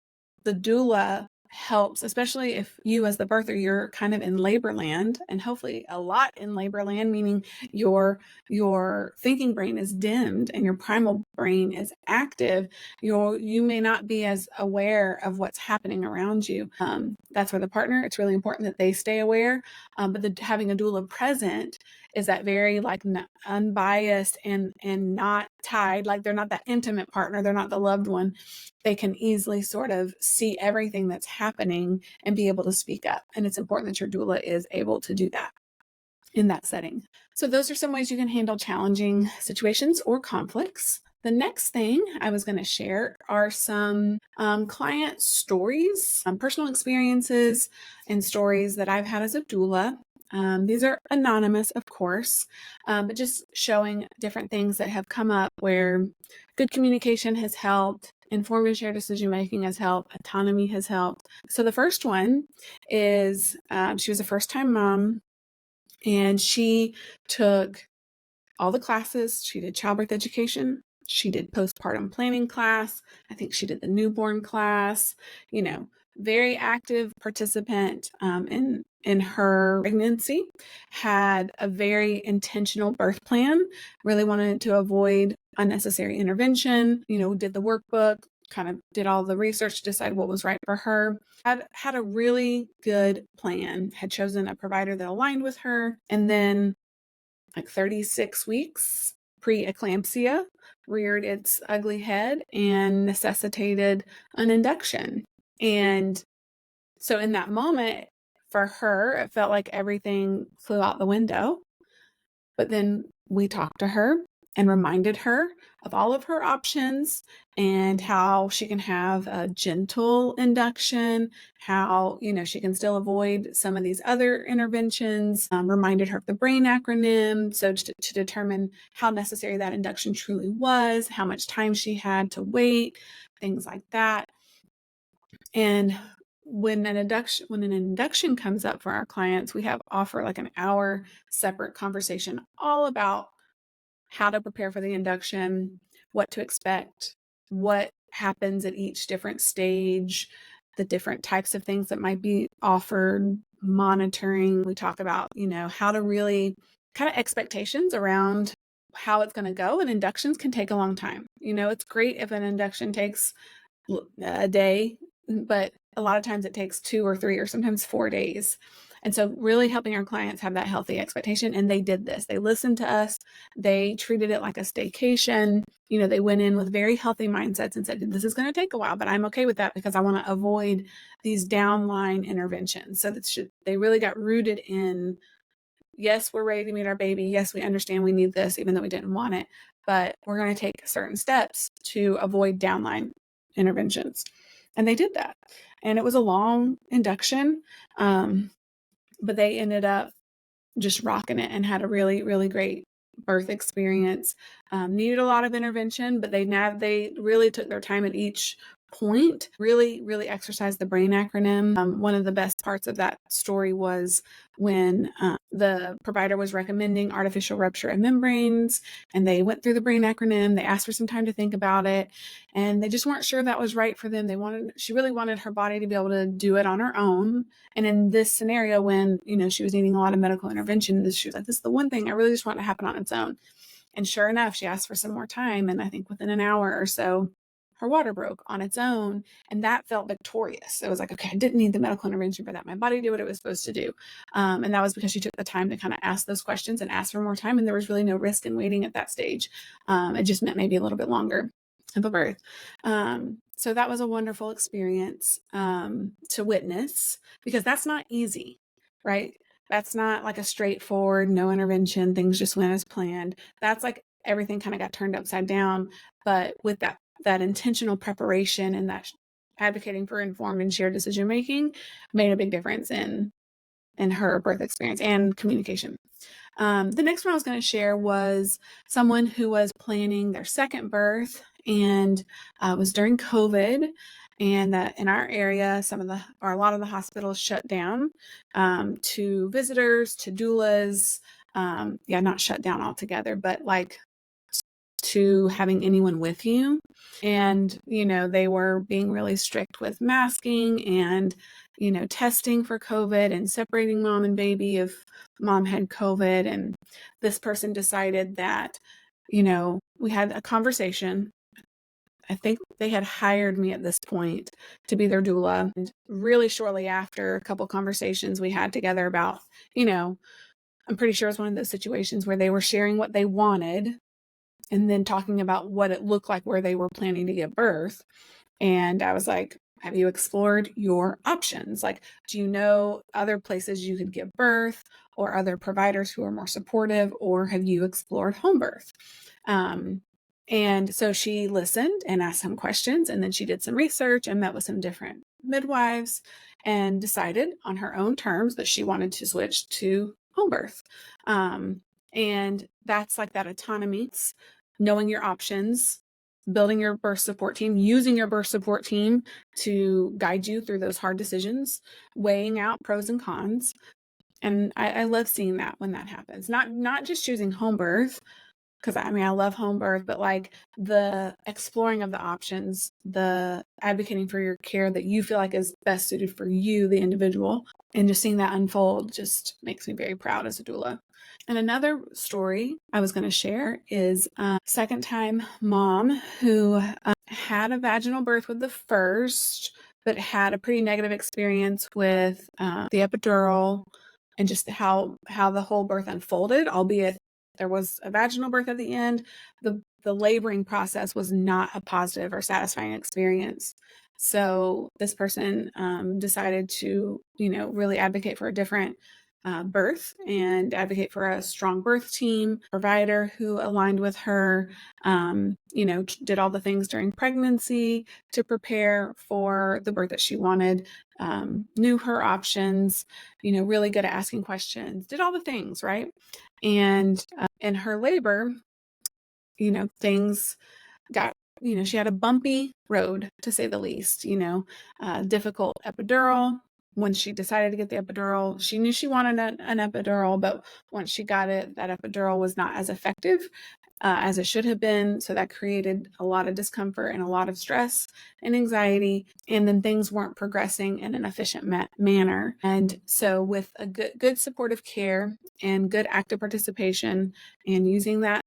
the doula helps, especially if you as the birther, you're kind of in labor land, and hopefully a lot in labor land, meaning your thinking brain is dimmed and your primal brain is active. You may not be as aware of what's happening around you. That's where the partner, it's really important that they stay aware. But having a doula present is that very like unbiased and not tied, like they're not that intimate partner, they're not the loved one. They can easily sort of see everything that's happening and be able to speak up. And it's important that your doula is able to do that in that setting. So those are some ways you can handle challenging situations or conflicts. The next thing I was going to share are some client stories, personal experiences, and stories that I've had as a doula. These are anonymous, of course, but just showing different things that have come up where good communication has helped, informed and shared decision making has helped, autonomy has helped. So the first one is she was a first-time mom, and she took all the classes. She did childbirth education. She did postpartum planning class. I think she did the newborn class, very active participant in her pregnancy, had a very intentional birth plan, really wanted to avoid unnecessary intervention, did the workbook, kind of did all the research to decide what was right for her, had a really good plan, had chosen a provider that aligned with her, and then like 36 weeks pre-eclampsia reared its ugly head and necessitated an induction. And so in that moment, for her, it felt like everything flew out the window. But then we talked to her and reminded her of all of her options and how she can have a gentle induction, how, she can still avoid some of these other interventions, reminded her of the BRAIN acronym. So to determine how necessary that induction truly was, how much time she had to wait, things like that. And when an induction comes up for our clients, we offer like an hour separate conversation all about how to prepare for the induction, what to expect, what happens at each different stage, the different types of things that might be offered, monitoring. We talk about, how to really kind of expectations around how it's going to go. And inductions can take a long time. It's great if an induction takes a day, but a lot of times it takes 2 or 3 or sometimes 4 days. And so really helping our clients have that healthy expectation. And they did this. They listened to us. They treated it like a staycation. They went in with very healthy mindsets and said, this is going to take a while, but I'm okay with that because I want to avoid these downline interventions. So they really got rooted in, yes, we're ready to meet our baby. Yes, we understand we need this, even though we didn't want it, but we're going to take certain steps to avoid downline interventions. And they did that. And it was a long induction, but they ended up just rocking it and had a really, really great birth experience. Needed a lot of intervention, but they really took their time at each point, really, really exercised the BRAIN acronym. One of the best parts of that story was when the provider was recommending artificial rupture of membranes, and they went through the BRAIN acronym. They asked for some time to think about it, and they just weren't sure that was right for them. She really wanted her body to be able to do it on her own. And in this scenario, when, she was needing a lot of medical intervention, she was like, this is the one thing I really just want to happen on its own. And sure enough, she asked for some more time. And I think within an hour or so, her water broke on its own. And that felt victorious. It was like, okay, I didn't need the medical intervention for that. My body did what it was supposed to do. And that was because she took the time to kind of ask those questions and ask for more time. And there was really no risk in waiting at that stage. It just meant maybe a little bit longer of a birth. So that was a wonderful experience to witness, because that's not easy, right? That's not like a straightforward, no intervention, things just went as planned. That's like everything kind of got turned upside down. But with that intentional preparation and that advocating for informed and shared decision making made a big difference in her birth experience and communication. The next one I was going to share was someone who was planning their second birth, and was during COVID, and in our area, a lot of the hospitals shut down to visitors, to doulas. Not shut down altogether, but like to having anyone with you. And, they were being really strict with masking and, testing for COVID and separating mom and baby if mom had COVID. And this person decided that, we had a conversation. I think they had hired me at this point to be their doula. And really shortly after, a couple conversations we had together about, I'm pretty sure it was one of those situations where they were sharing what they wanted and then talking about what it looked like where they were planning to give birth. And I was like, have you explored your options? Like, do you know other places you could give birth or other providers who are more supportive, or have you explored home birth? And so she listened and asked some questions, and then she did some research and met with some different midwives and decided on her own terms that she wanted to switch to home birth. And that's like that autonomy, knowing your options, building your birth support team, using your birth support team to guide you through those hard decisions, weighing out pros and cons. And I love seeing that when that happens. Not just choosing home birth, because I mean, I love home birth, but like the exploring of the options, the advocating for your care that you feel like is best suited for you, the individual, and just seeing that unfold just makes me very proud as a doula. And another story I was going to share is a second time mom who had a vaginal birth with the first, but had a pretty negative experience with the epidural and just how the whole birth unfolded, albeit there was a vaginal birth at the end. The laboring process was not a positive or satisfying experience. So this person decided to, really advocate for a different birth and advocate for a strong birth team provider who aligned with her, did all the things during pregnancy to prepare for the birth that she wanted, knew her options, really good at asking questions, did all the things, right? And in her labor, things got, she had a bumpy road, to say the least, difficult epidural. When she decided to get the epidural, she knew she wanted an epidural, but once she got it, that epidural was not as effective as it should have been. So that created a lot of discomfort and a lot of stress and anxiety. And then things weren't progressing in an efficient manner. And so with a good supportive care and good active participation and using that,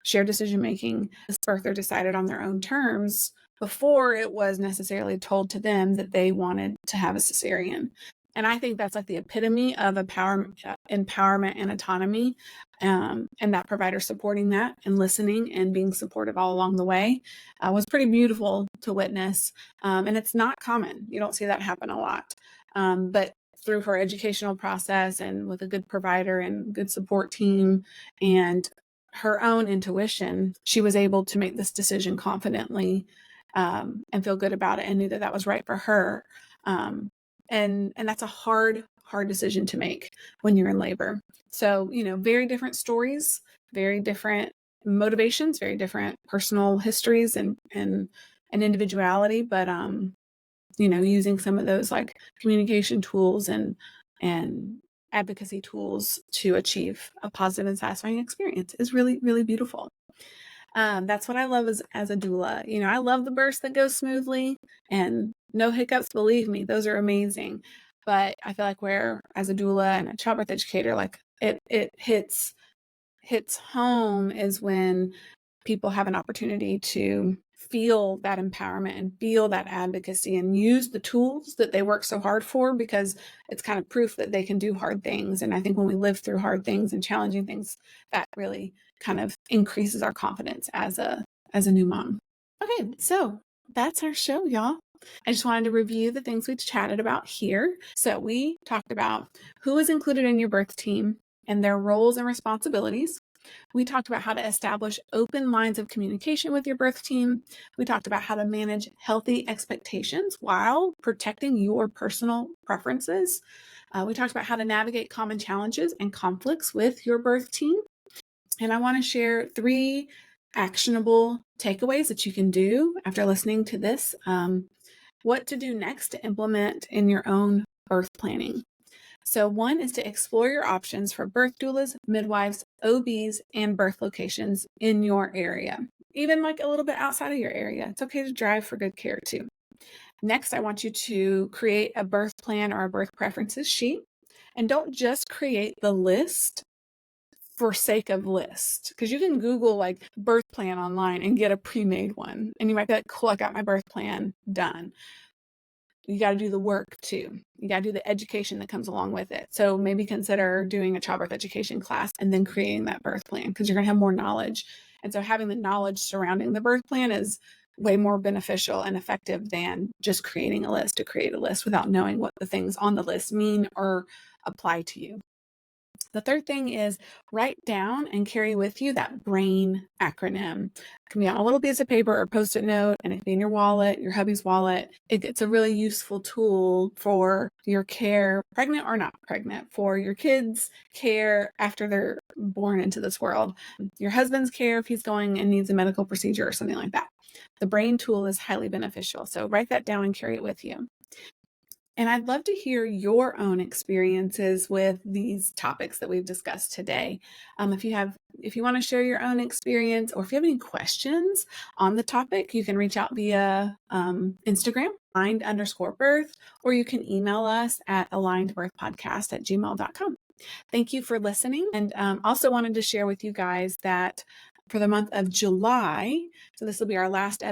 shared decision-making, this birther decided on their own terms before it was necessarily told to them that they wanted to have a cesarean. And I think that's like the epitome of empowerment and autonomy, and that provider supporting that and listening and being supportive all along the way was pretty beautiful to witness. And it's not common. You don't see that happen a lot. But through her educational process and with a good provider and good support team and her own intuition, she was able to make this decision confidently and feel good about it and knew that that was right for her. And that's a hard decision to make when you're in labor. So, very different stories, very different motivations, very different personal histories and individuality, but using some of those like communication tools and advocacy tools to achieve a positive and satisfying experience is really, really beautiful. That's what I love as a doula. I love the births that go smoothly and no hiccups. Believe me, those are amazing. But I feel like where as a doula and a childbirth educator, like it hits home is when people have an opportunity to feel that empowerment and feel that advocacy and use the tools that they work so hard for, because it's kind of proof that they can do hard things. And I think when we live through hard things and challenging things, that really kind of increases our confidence as a new mom. Okay, so that's our show, y'all. I just wanted to review the things we chatted about here. So we talked about who is included in your birth team and their roles and responsibilities. We talked about how to establish open lines of communication with your birth team. We talked about how to manage healthy expectations while protecting your personal preferences. We talked about how to navigate common challenges and conflicts with your birth team. And I want to share 3 actionable takeaways that you can do after listening to this. What to do next to implement in your own birth planning. So 1 is to explore your options for birth doulas, midwives, OBs, and birth locations in your area. Even like a little bit outside of your area. It's okay to drive for good care too. Next, I want you to create a birth plan or a birth preferences sheet. And don't just create the list for sake of list, because you can Google like birth plan online and get a pre-made one. And you might be like, cool, I got my birth plan done. you got to do the work too. You got to do the education that comes along with it. So maybe consider doing a childbirth education class and then creating that birth plan, because you're going to have more knowledge. And so having the knowledge surrounding the birth plan is way more beneficial and effective than just creating a list to create a list without knowing what the things on the list mean or apply to you. The third thing is write down and carry with you that BRAIN acronym. It can be on a little piece of paper or post-it note, and it can be in your wallet, your hubby's wallet. It's a really useful tool for your care, pregnant or not pregnant, for your kids' care after they're born into this world, your husband's care if he's going and needs a medical procedure or something like that. The BRAIN tool is highly beneficial. So write that down and carry it with you. And I'd love to hear your own experiences with these topics that we've discussed today. If you want to share your own experience, or if you have any questions on the topic, you can reach out via Instagram, aligned_birth, or you can email us at alignedbirthpodcast@gmail.com. Thank you for listening. And also wanted to share with you guys that for the month of July, so this will be our last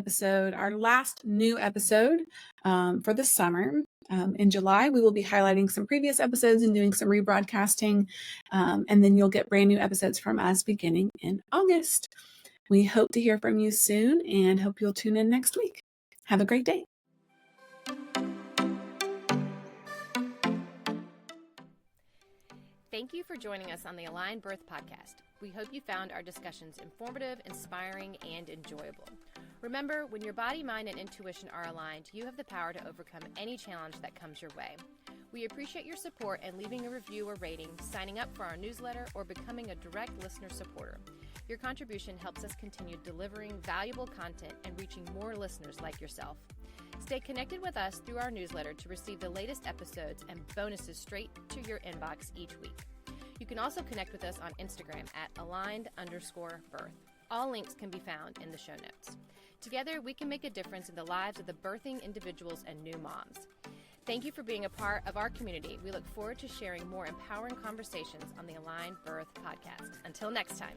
new episode for the summer. In July, we will be highlighting some previous episodes and doing some rebroadcasting, and then you'll get brand new episodes from us beginning in August. We hope to hear from you soon and hope you'll tune in next week. Have a great day.
Thank you for joining us on the Aligned Birth Podcast. We hope you found our discussions informative, inspiring, and enjoyable. Remember, when your body, mind, and intuition are aligned, you have the power to overcome any challenge that comes your way. We appreciate your support and leaving a review or rating, signing up for our newsletter, or becoming a direct listener supporter. Your contribution helps us continue delivering valuable content and reaching more listeners like yourself. Stay connected with us through our newsletter to receive the latest episodes and bonuses straight to your inbox each week. You can also connect with us on Instagram at aligned_birth. All links can be found in the show notes. Together, we can make a difference in the lives of the birthing individuals and new moms. Thank you for being a part of our community. We look forward to sharing more empowering conversations on the Aligned Birth Podcast. Until next time.